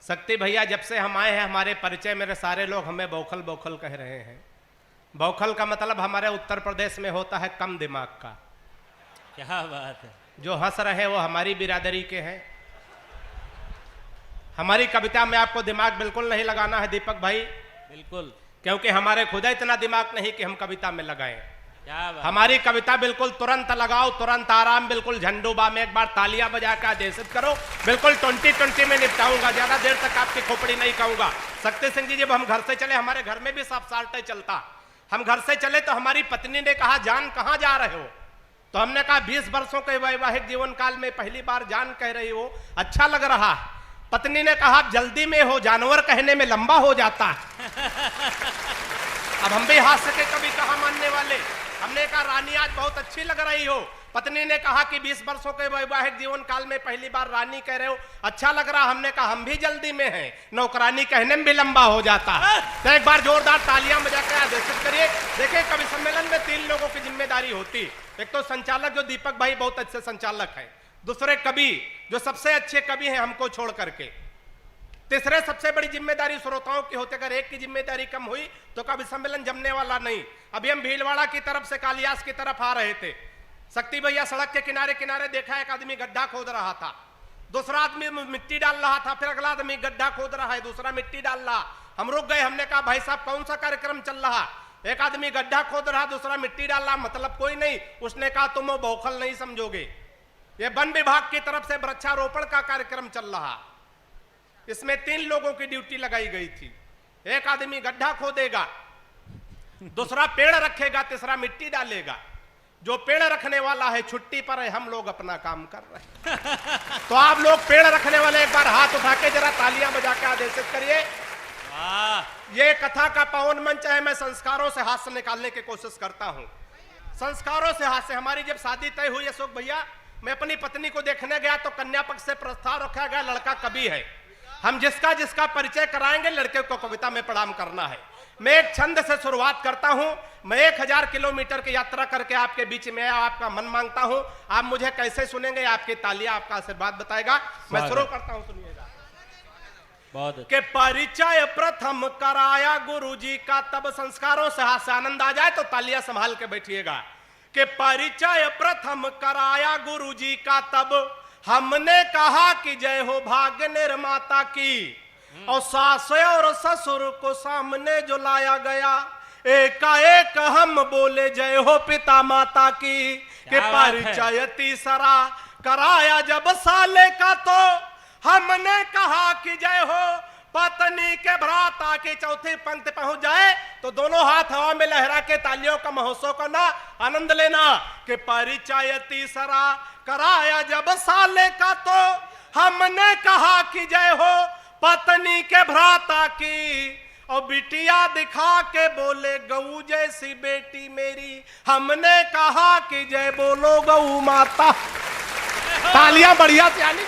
शक्ति भैया जब से हम आए हैं हमारे परिचय मेरे सारे लोग हमें बौखल बौखल कह रहे हैं। बौखल का मतलब हमारे उत्तर प्रदेश में होता है कम दिमाग का। क्या बात है। जो हंस रहे हैं वो हमारी बिरादरी के हैं। हमारी कविता में आपको दिमाग बिल्कुल नहीं लगाना है दीपक भाई, बिल्कुल, क्योंकि हमारे खुदा इतना दिमाग नहीं कि हम कविता में लगाएं। क्या बात। हमारी कविता बिल्कुल तुरंत लगाओ, तुरंत आराम, बिल्कुल झंडूबा में एक बार तालियां बजा के आदेशित करो, बिल्कुल 20-20 में निपटाऊंगा, ज्यादा देर तक आपकी खोपड़ी नहीं कहूंगा। शक्ति सिंह जी जब हम घर से चले, हमारे घर में भी सब साल्टे चलता, हम घर से चले तो हमारी पत्नी ने कहा जान कहां जा रहे हो, तो हमने कहा 20 वर्षों के वैवाहिक जीवन काल में पहली बार जान कह रही हो, अच्छा लग रहा है। पत्नी ने कहा जल्दी में हो, जानवर कहने में लंबा हो जाता है। अब हम भी हाथ से कभी कहा मानने वाले, हमने कहा रानी आज बहुत अच्छी लग रही हो। पत्नी ने कहा कि 20 वर्षों के वैवाहिक जीवन काल में पहली बार रानी कह रहे हो, अच्छा लग रहा। हमने कहा हम भी जल्दी में हैं, नौकरानी कहने में भी लंबा हो जाता है। तो एक बार जोरदार तालियां बजाकर आदेशित करिए। देखिए कवि सम्मेलन में 3 लोगों की जिम्मेदारी होती, एक तो संचालक जो दीपक भाई बहुत अच्छे संचालक है, दूसरे कवि जो सबसे अच्छे कवि हैं हमको छोड़ करके, तीसरे सबसे बड़ी जिम्मेदारी श्रोताओं की होती। अगर एक की जिम्मेदारी कम हुई तो कवि सम्मेलन जमने वाला नहीं। अभी हम भीलवाड़ा की तरफ से कालियास की तरफ आ रहे थे, शक्ति भैया सड़क के किनारे किनारे देखा एक आदमी गड्ढा खोद रहा था, दूसरा आदमी मिट्टी डाल रहा था, फिर अगला आदमी गड्ढा खोद रहा है, दूसरा मिट्टी डाल रहा। हम रुक गए, हमने कहा भाई साहब कौन सा कार्यक्रम चल रहा। एक आदमी गड्ढा खोद रहा, दूसरा मिट्टी डाल रहा, मतलब कोई नहीं। उसने कहा तुम वो बौखल नहीं समझोगे, ये वन विभाग की तरफ से वृक्षारोपण का कार्यक्रम चल रहा। इसमें 3 लोगों की ड्यूटी लगाई गई थी, एक आदमी गड्ढा खोदेगा, दूसरा पेड़ रखेगा, तीसरा मिट्टी डालेगा। जो पेड़ रखने वाला है छुट्टी पर है, हम लोग अपना काम कर रहे हैं। तो आप लोग पेड़ रखने वाले एक बार हाथ उठा के जरा तालियां बजा के आदेशित करिए। ये कथा का पावन मंच है, मैं संस्कारों से हास्य निकालने की कोशिश करता हूं। संस्कारों से हास्य। हमारी जब शादी तय हुई अशोक भैया, मैं अपनी पत्नी को देखने गया तो कन्या पक्ष से प्रस्ताव रखा गया, लड़का कवि है, हम जिसका जिसका परिचय कराएंगे लड़के को कविता में प्रणाम करना है। मैं एक छंद से शुरुआत करता हूं। मैं 1000 किलोमीटर की यात्रा करके आपके बीच में आपका मन मांगता हूं, आप मुझे कैसे सुनेंगे, आपकी तालियां आपका आशीर्वाद बताएगा। मैं शुरू करता हूं, सुनिएगा। के परिचय प्रथम कराया गुरुजी का, तब संस्कारों से हास्य आनंद आ जाए तो तालियां संभाल के बैठिएगा। के परिचय प्रथम कराया गुरुजी का, तब हमने कहा कि जय हो भाग्य निर्माता की। और सास और ससुर को सामने जो लाया गया, एकाएक हम बोले जय हो पिता माता की। के परिचय तीसरा कराया जब साले का, तो हमने कहा कि जय हो पत्नी के भ्राता की। चौथी पंक्ति पहुंच जाए तो दोनों हाथ हवा में लहरा के तालियों का महोत्सव का ना आनंद लेना। के परिचय तीसरा कराया जब साले का, तो हमने कहा कि जय हो पत्नी के भ्राता की। और बिटिया दिखा के बोले गऊ जैसी बेटी मेरी, हमने कहा कि जय बोलो गऊ माता। तालियां बढ़िया से आनी।